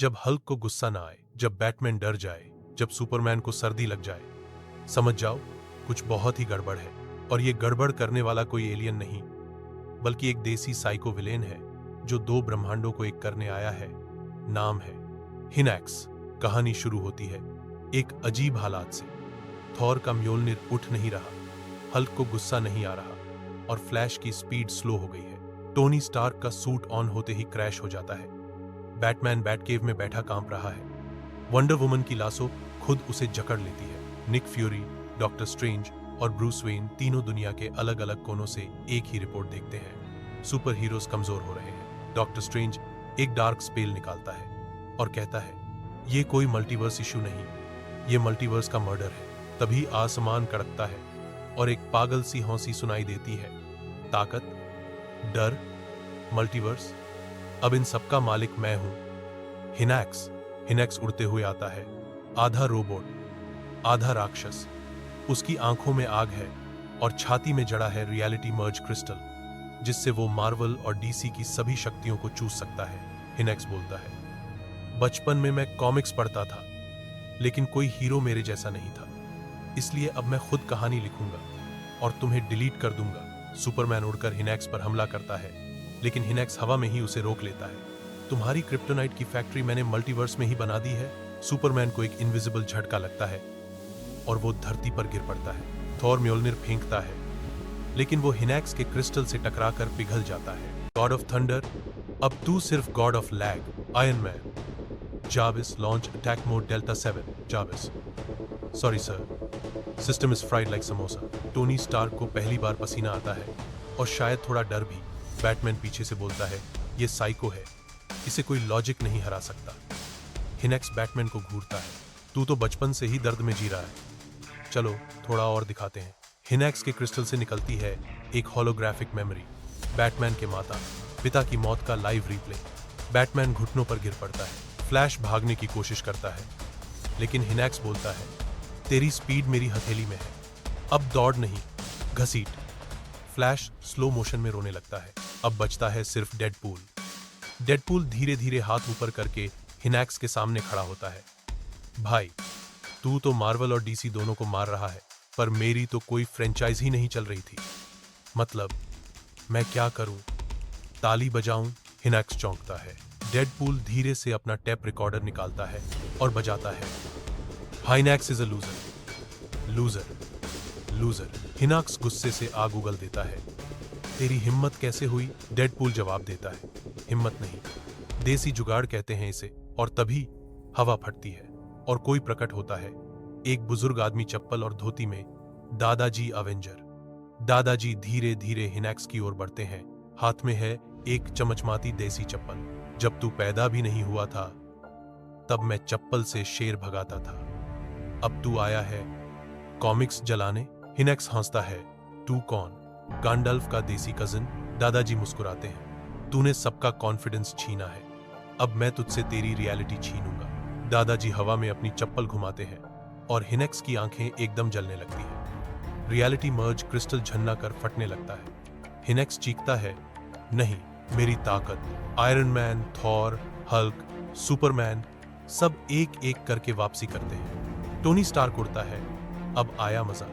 जब हल्क को गुस्सा ना आए, जब बैटमैन डर जाए, जब सुपरमैन को सर्दी लग जाए, समझ जाओ कुछ बहुत ही गड़बड़ है। और ये गड़बड़ करने वाला कोई एलियन नहीं, बल्कि एक देसी साइको विलेन है जो दो ब्रह्मांडों को एक करने आया है। नाम है हिनैक्स। कहानी शुरू होती है एक अजीब हालात से। थॉर का म्योल्निर उठ नहीं रहा, हल्क को गुस्सा नहीं आ रहा और फ्लैश की स्पीड स्लो हो गई है। टोनी स्टार्क का सूट ऑन होते ही क्रैश हो जाता है। बैटमैन बैटकेव में बैठा कांप रहा है। वंडर वुमन की लाशों खुद उसे जकड़ लेती है। निक फ्यूरी, डॉक्टर स्ट्रेंज और ब्रूस वेन तीनों दुनिया के अलग अलग कोनों से एक ही रिपोर्ट देखते हैं। सुपर हीरोज कमजोर हो रहे हैं। डॉक्टर स्ट्रेंज एक डार्क स्पेल निकालता है और कहता है ये कोई मल्टीवर्स इशू नहीं, ये मल्टीवर्स का मर्डर है। तभी आसमान कड़कता है और एक पागल सी हौंसी सुनाई देती है। ताकत, डर, मल्टीवर्स, अब इन सबका मालिक मैं हूं। हिनैक्स। हिनैक्स उड़ते हुए आता है, आधा रोबोट, आधा राक्षस। उसकी आंखों में आग है और छाती में जड़ा है रियलिटी मर्ज क्रिस्टल, जिससे वो मार्वल और डीसी की सभी शक्तियों को चूस सकता है। हिनैक्स बोलता है, बचपन में मैं कॉमिक्स पढ़ता था, लेकिन कोई हीरो मेरे जैसा नहीं था, इसलिए अब मैं खुद कहानी लिखूंगा और तुम्हें डिलीट कर दूंगा। सुपरमैन उड़कर हिनैक्स पर हमला करता है, लेकिन हिनैक्स हवा में ही उसे रोक लेता है। तुम्हारी क्रिप्टोनाइट की फैक्ट्री मैंने मल्टीवर्स में ही बना दी है। सुपरमैन को एक इनविजिबल झटका लगता है और वो धरती पर गिर पड़ता है। थॉर म्योल्निर फेंकता है, लेकिन वो हिनैक्स के क्रिस्टल से टकराकर पिघल जाता है। गॉड ऑफ थंडर, अब तू सिर्फ god of lag. Iron Man. जाविस, लॉन्च अटैक मोड डेल्टा 7। जाविस, sorry sir, system is fried like samosa. Tony Stark को पहली बार पसीना आता है और शायद थोड़ा डर भी। बैटमैन पीछे से बोलता है, ये साइको है, इसे कोई लॉजिक नहीं हरा सकता। हिनैक्स बैटमैन को घूरता है, तू तो बचपन से ही दर्द में जी रहा है, चलो थोड़ा और दिखाते हैं। हिनैक्स के क्रिस्टल से निकलती है एक होलोग्राफिक मेमोरी। बैटमैन के माता पिता की मौत का लाइव रिप्ले। बैटमैन घुटनों पर गिर पड़ता है। फ्लैश भागने की कोशिश करता है, लेकिन हिनैक्स बोलता है, तेरी स्पीड मेरी हथेली में है, अब दौड़ नहीं, घसीट। फ्लैश स्लो मोशन में रोने लगता है। अब बचता है सिर्फ डेडपूल। डेडपूल धीरे धीरे हाथ ऊपर करके हिनैक्स के सामने खड़ा होता है। भाई, तू तो मार्वल और डीसी दोनों को मार रहा है, पर मेरी तो कोई फ्रेंचाइज ही नहीं चल रही थी। मतलब मैं क्या करूं? ताली बजाऊं? हिनैक्स चौंकता है। डेडपूल धीरे से अपना टेप रिकॉर्डर निकालता है और बजाता है, हिनैक्स is a loser, loser, loser. हिनैक्स गुस्से से आग उगल देता है। तेरी हिम्मत कैसे हुई? डेडपूल जवाब देता है, हिम्मत नहीं, देसी जुगाड़ कहते हैं इसे। और तभी हवा फटती है और कोई प्रकट होता है, एक बुजुर्ग आदमी चप्पल और धोती में, दादाजी अवेंजर। दादाजी धीरे धीरे हिनैक्स की ओर बढ़ते हैं। हाथ में है एक चमचमाती देसी चप्पल। जब तू पैदा भी नहीं हुआ था, तब मैं चप्पल से शेर भगाता था। अब तू आया है कॉमिक्स जलाने? हिनैक्स हंसता है, तू कौन? गांडल्फ का देसी कजिन। दादाजी मुस्कुराते हैं, तूने सबका कॉन्फिडेंस छीना है, अब मैं तुझसे तेरी रियलिटी छीनूंगा। दादाजी हवा में अपनी चप्पल घुमाते हैं और हिनैक्स की आंखें एकदम जलने लगती हैं। रियलिटी मर्ज क्रिस्टल झन्ना कर फटने लगता है। हिनैक्स चीखता है, नहीं, मेरी ताकत। Iron man, Thor, Hulk, Superman सब एक एक करके वापसी करते हैं। टोनी स्टार्क उड़ता है, अब आया मजा,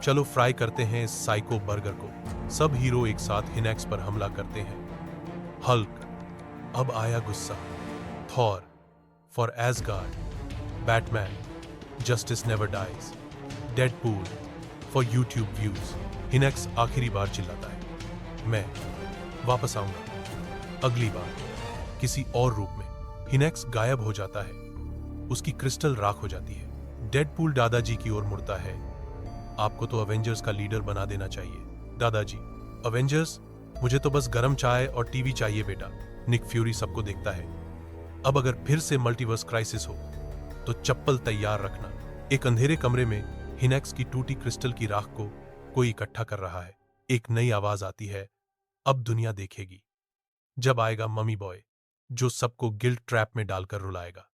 चलो फ्राई करते हैं इस साइको बर्गर को। सब हीरो एक साथ हिनैक्स पर हमला करते हैं। हल्क, अब आया गुस्सा। Thor, for Asgard. Batman, justice never dies. Deadpool, for YouTube views. हिनैक्स आखिरी बार चिल्लाता है, मैं वापस आऊंगा, अगली बार किसी और रूप में। हिनैक्स गायब हो जाता है, उसकी क्रिस्टल राख हो जाती है। डेडपूल दादाजी की ओर मुड़ता है, आपको तो अवेंजर्स का लीडर बना देना चाहिए। दादाजी, अवेंजर्स? मुझे तो बस गरम चाय और टीवी चाहिए बेटा। निक फ्यूरी सबको देखता है, अब अगर फिर से मल्टीवर्स क्राइसिस हो तो चप्पल तैयार रखना। एक अंधेरे कमरे में हिनैक्स की टूटी क्रिस्टल की राख को कोई इकट्ठा कर रहा है। एक नई आवाज आती है, अब दुनिया देखेगी, जब आएगा मम्मी बॉय, जो सबको गिल्ट ट्रैप में डालकर रुलाएगा।